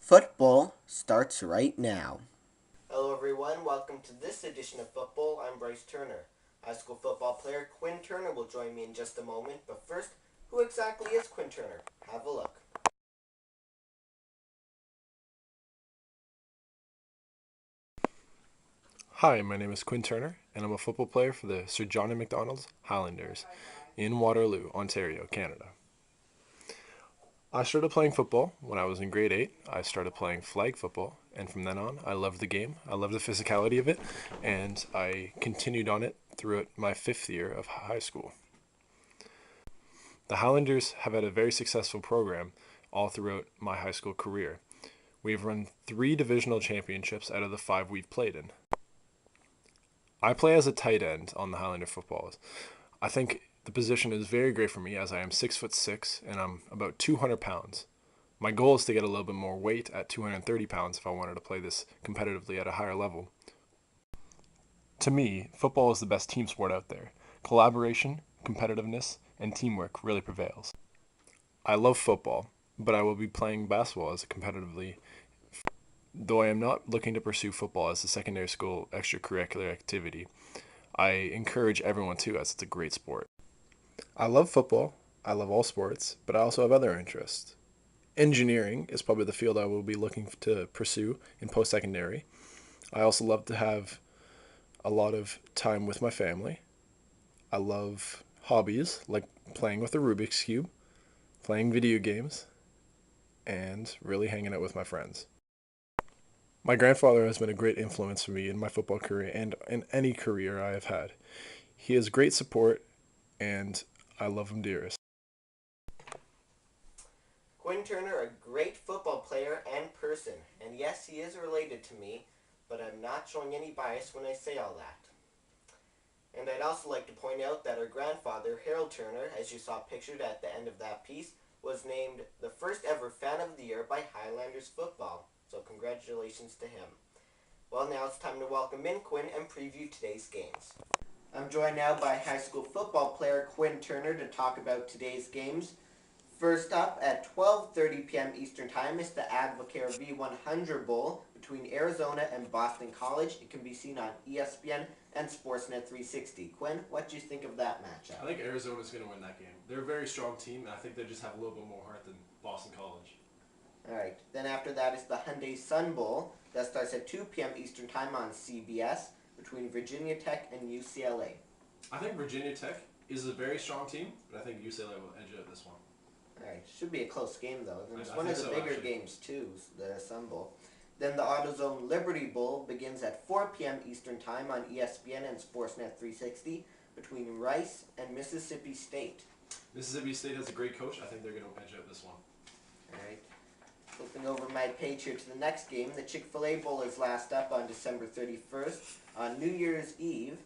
Football starts right now. Hello, everyone. Welcome to this edition of football. I'm Bryce Turner. High school football player Quinn Turner will join me in just a moment. But first, who exactly is Quinn Turner? Have a look. Hi, my name is Quinn Turner, and I'm a football player for the Sir John A. Macdonald's Highlanders in Waterloo, Ontario, Canada. I started playing football when I was in grade 8. I started playing flag football, and from then on, I loved the game. I loved the physicality of it, and I continued on it throughout my 5th year of high school. The Highlanders have had a very successful program all throughout my high school career. We've run 3 divisional championships out of the 5 we've played in. I play as a tight end on the Highlander footballs. I think the position is very great for me as I am 6'6" and I'm about 200 pounds. My goal is to get a little bit more weight at 230 pounds if I wanted to play this competitively at a higher level. To me, football is the best team sport out there. Collaboration, competitiveness, and teamwork really prevails. I love football, but I will be playing basketball as a competitively, though I am not looking to pursue football as a secondary school extracurricular activity. I encourage everyone to, as it's a great sport. I love football. I love all sports, but I also have other interests. Engineering is probably the field I will be looking to pursue in post secondary. I also love to have a lot of time with my family. I love hobbies like playing with a Rubik's Cube, playing video games, and really hanging out with my friends. My grandfather has been a great influence for me in my football career and in any career I have had. He has great support, and I love him dearest. Quinn Turner, a great football player and person. And yes, he is related to me, but I'm not showing any bias when I say all that. And I'd also like to point out that our grandfather, Harold Turner, as you saw pictured at the end of that piece, was named the first ever Fan of the Year by Highlanders Football. So congratulations to him. Well, now it's time to welcome in Quinn and preview today's games. I'm joined now by high school football player Quinn Turner to talk about today's games. First up at 12:30 p.m. Eastern Time is the Advocare V100 Bowl between Arizona and Boston College. It can be seen on ESPN and Sportsnet 360. Quinn, what do you think of that matchup? I think Arizona's going to win that game. They're a very strong team, and I think they just have a little bit more heart than Boston College. All right. Then after that is the Hyundai Sun Bowl that starts at 2 p.m. Eastern Time on CBS between Virginia Tech and UCLA. I think Virginia Tech is a very strong team, but I think UCLA will edge out this one. All right. Should be a close game, though. It's I one think of the so, bigger actually. games, too, the Sun Bowl. Then the AutoZone Liberty Bowl begins at 4 p.m. Eastern Time on ESPN and Sportsnet 360 between Rice and Mississippi State. Mississippi State has a great coach. I think they're going to edge out this one. All right. Flipping over my page here to the next game, the Chick-fil-A Bowl is last up on December 31st. On New Year's Eve,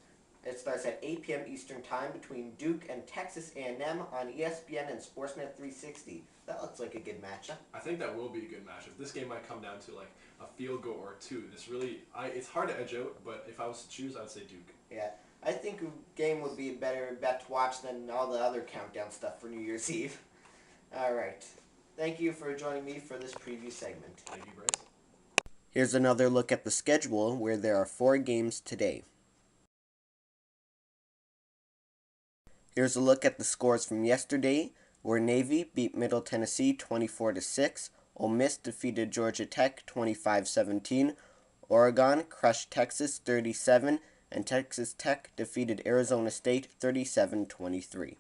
it starts at 8 p.m. Eastern Time between Duke and Texas A&M on ESPN and Sportsnet 360. That looks like a good matchup. I think that will be a good matchup. This game might come down to like a field goal or two. It's hard to edge out, but if I was to choose, I'd say Duke. Yeah, I think a game would be a better bet to watch than all the other countdown stuff for New Year's Eve. All right. Thank you for joining me for this preview segment. Thank you, Bryce. Here's another look at the schedule where there are 4 games today. Here's a look at the scores from yesterday, where Navy beat Middle Tennessee 24-6, Ole Miss defeated Georgia Tech 25-17, Oregon crushed Texas 37, and Texas Tech defeated Arizona State 37-23.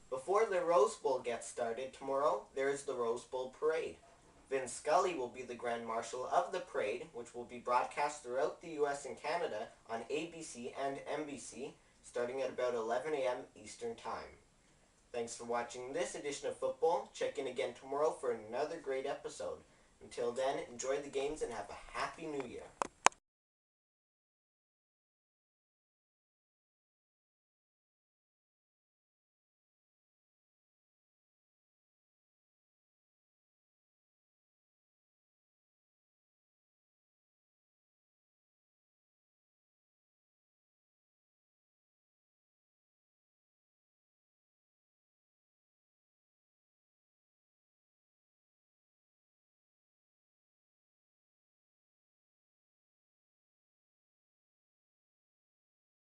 Before the Rose Bowl gets started tomorrow, there is the Rose Bowl Parade. Vin Scully will be the Grand Marshal of the parade, which will be broadcast throughout the U.S. and Canada on ABC and NBC, starting at about 11 a.m. Eastern Time. Thanks for watching this edition of football. Check in again tomorrow for another great episode. Until then, enjoy the games and have a happy new year.